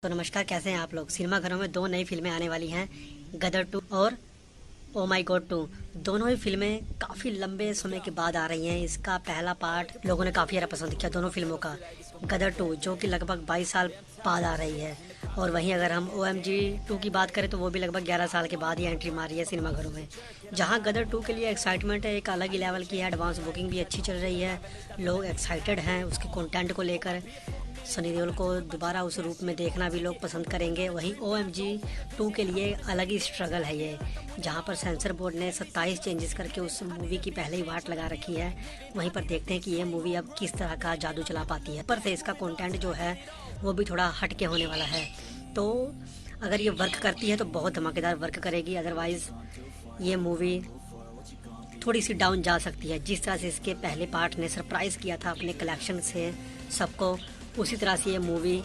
तो नमस्कार, कैसे हैं आप लोग। सिनेमा घरों में दो नई फिल्में आने वाली हैं, गदर 2 और ओ माई गॉड 2। दोनों ही फिल्में काफ़ी लंबे समय के बाद आ रही हैं। इसका पहला पार्ट लोगों ने काफ़ी ज़्यादा पसंद किया दोनों फिल्मों का, गदर 2 जो कि लगभग 22 साल बाद आ रही है। और वहीं अगर हम ओ एम जी 2 की बात करें तो वो भी लगभग 11 साल के बाद ही एंट्री मारी है सिनेमा घरों में। जहां गदर 2 के लिए एक्साइटमेंट है, एक अलग ही लेवल की है। एडवांस बुकिंग भी अच्छी चल रही है, लोग एक्साइटेड हैं उसके कंटेंट को लेकर। सनी देओल को दोबारा उस रूप में देखना भी लोग पसंद करेंगे। वहीं ओ एम जी 2 के लिए अलग ही स्ट्रगल है ये, जहां पर सेंसर बोर्ड ने 27 चेंजेस करके उस मूवी की पहले ही वाट लगा रखी है। वहीं पर देखते हैं कि ये मूवी अब किस तरह का जादू चला पाती है। पर से इसका कंटेंट जो है वो भी थोड़ा हटके होने वाला है, तो अगर ये वर्क करती है तो बहुत धमाकेदार वर्क करेगी। अदरवाइज़ ये मूवी थोड़ी सी डाउन जा सकती है। जिस तरह से इसके पहले पार्ट ने सरप्राइज़ किया था अपने कलेक्शन से सबको, उसी तरह से ये मूवी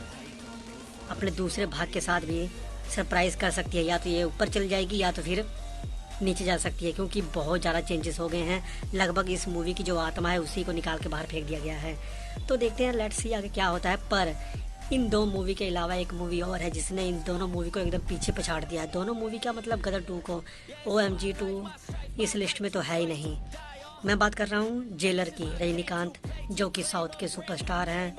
अपने दूसरे भाग के साथ भी सरप्राइज़ कर सकती है। या तो ये ऊपर चल जाएगी या तो फिर नीचे जा सकती है, क्योंकि बहुत ज़्यादा चेंजेस हो गए हैं। लगभग इस मूवी की जो आत्मा है उसी को निकाल के बाहर फेंक दिया गया है। तो देखते हैं, लेट्स सी आगे क्या होता है। पर इन दो मूवी के अलावा एक मूवी और है जिसने इन दोनों मूवी को एकदम पीछे पछाड़ दिया है। दोनों मूवी का मतलब गदर 2 को। ओ एम जी 2 इस लिस्ट में तो है ही नहीं। मैं बात कर रहा हूँ जेलर की, रजनीकांत जो कि साउथ के सुपरस्टार हैं,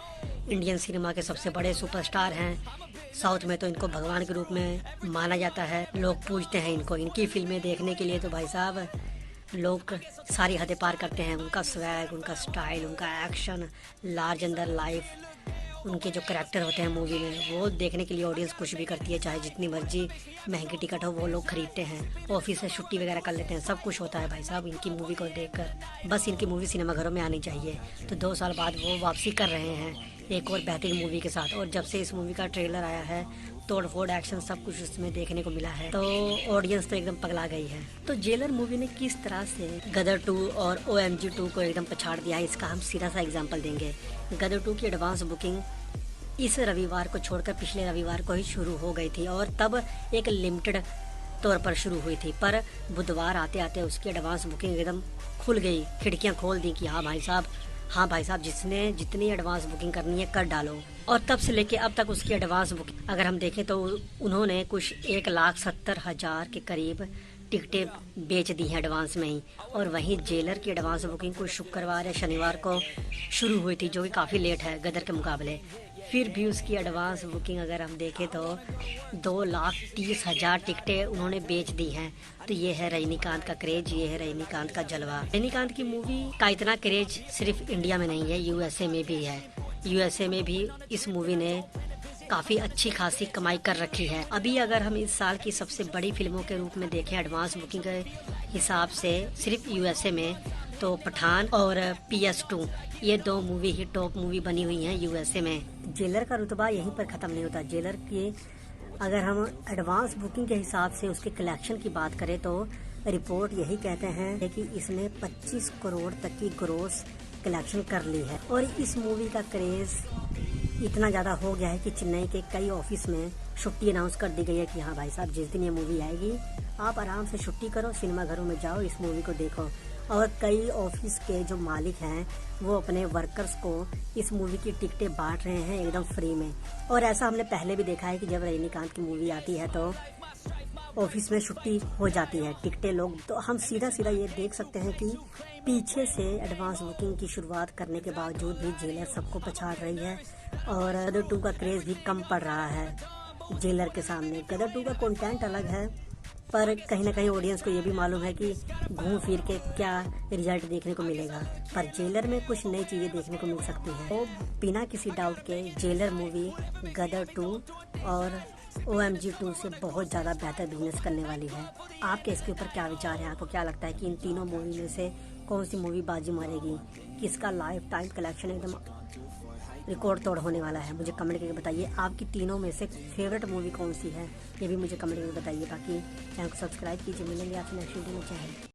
इंडियन सिनेमा के सबसे बड़े सुपरस्टार हैं। साउथ में तो इनको भगवान के रूप में माना जाता है, लोग पूजते हैं इनको। इनकी फिल्में देखने के लिए तो भाई साहब लोग सारी हदें पार करते हैं। उनका स्वैग, उनका स्टाइल, उनका एक्शन, लार्ज अंदर लाइफ, उनके जो करेक्टर होते हैं मूवी में, वो देखने के लिए ऑडियंस कुछ भी करती है। चाहे जितनी मर्जी महंगी टिकट हो वो लोग खरीदते हैं, ऑफिस से छुट्टी वगैरह कर लेते हैं, सब कुछ होता है भाई साहब इनकी मूवी को देखकर। बस इनकी मूवी सिनेमा घरों में आनी चाहिए। तो 2 साल बाद वो वापसी कर रहे हैं एक और बेहतरीन मूवी के साथ। और जब से इस मूवी का ट्रेलर आया है, तोड़ फोड़ एक्शन सब कुछ उसमें देखने को मिला है, तो ऑडियंस तो एकदम पगला गई है। तो जेलर मूवी ने किस तरह से गदर 2 और ओ एम जी 2 को एकदम पछाड़ दिया है, इसका हम सीधा सा एग्जाम्पल देंगे। गदर 2 की एडवांस बुकिंग इस रविवार को छोड़कर पिछले रविवार को ही शुरू हो गई थी, और तब एक लिमिटेड तौर पर शुरू हुई थी। पर बुधवार आते आते उसकी एडवांस बुकिंग एकदम खुल गई, खिड़कियां खोल दी कि हाँ भाई साहब, जिसने जितनी एडवांस बुकिंग करनी है कर डालो। और तब से लेके अब तक उसकी एडवांस बुकिंग अगर हम देखें तो उन्होंने कुछ 1,70,000 के करीब टिकटें बेच दी हैं एडवांस में ही। और वहीं जेलर की एडवांस बुकिंग कुछ शुक्रवार या शनिवार को शुरू हुई थी, जो कि काफ़ी लेट है गदर के मुकाबले। फिर भी उसकी एडवांस बुकिंग अगर हम देखें तो 2,30,000 टिकटें उन्होंने बेच दी हैं। तो ये है रजनीकांत का क्रेज, ये है रजनीकांत का जलवा। रजनीकांत की मूवी का इतना क्रेज सिर्फ इंडिया में नहीं है, यूएसए में भी है। यूएसए में भी इस मूवी ने काफ़ी अच्छी खासी कमाई कर रखी है। अभी अगर हम इस साल की सबसे बड़ी फिल्मों के रूप में देखें एडवांस बुकिंग के हिसाब से सिर्फ यूएसए में, तो पठान और PS2 ये 2 मूवी ही टॉप मूवी बनी हुई हैं यूएसए में। जेलर का रुतबा यहीं पर ख़त्म नहीं होता। जेलर की अगर हम एडवांस बुकिंग के हिसाब से उसके कलेक्शन की बात करें तो रिपोर्ट यही कहते हैं कि इसने 25 करोड़ तक की ग्रोस कलेक्शन कर ली है। और इस मूवी का क्रेज़ इतना ज़्यादा हो गया है कि चेन्नई के कई ऑफिस में छुट्टी अनाउंस कर दी गई है कि हाँ भाई साहब, जिस दिन ये मूवी आएगी आप आराम से छुट्टी करो, सिनेमा घरों में जाओ, इस मूवी को देखो। और कई ऑफिस के जो मालिक हैं वो अपने वर्कर्स को इस मूवी की टिकटें बांट रहे हैं एकदम फ्री में। और ऐसा हमने पहले भी देखा है कि जब रजनीकांत की मूवी आती है तो ऑफिस में छुट्टी हो जाती है, टिकटें लोग। तो हम सीधा सीधा ये देख सकते हैं कि पीछे से एडवांस बुकिंग की शुरुआत करने के बावजूद भी जेलर सबको पछाड़ रही है। और गदर 2 का क्रेज भी कम पड़ रहा है जेलर के सामने। गदर 2 का कंटेंट अलग है, पर कहीं ना कहीं ऑडियंस को ये भी मालूम है कि घूम फिर के क्या रिजल्ट देखने को मिलेगा। पर जेलर में कुछ नई चीज़ें देखने को मिल सकती हैं। तो बिना किसी डाउट के जेलर मूवी गदर 2 और OMG 2 से बहुत ज़्यादा बेहतर बिजनेस करने वाली है। आपके इसके ऊपर क्या विचार है? आपको क्या लगता है कि इन तीनों मूवी में से कौन सी मूवी बाजी मारेगी? किसका लाइफ टाइम कलेक्शन एकदम रिकॉर्ड तोड़ होने वाला है? मुझे कमेंट करके बताइए आपकी तीनों में से फेवरेट मूवी कौन सी है, ये भी मुझे कमेंट करके बताइए। बाकी चैनल को सब्सक्राइब कीजिए। मिलेंगे आपसे नेक्स्ट वीडियो में। चाहे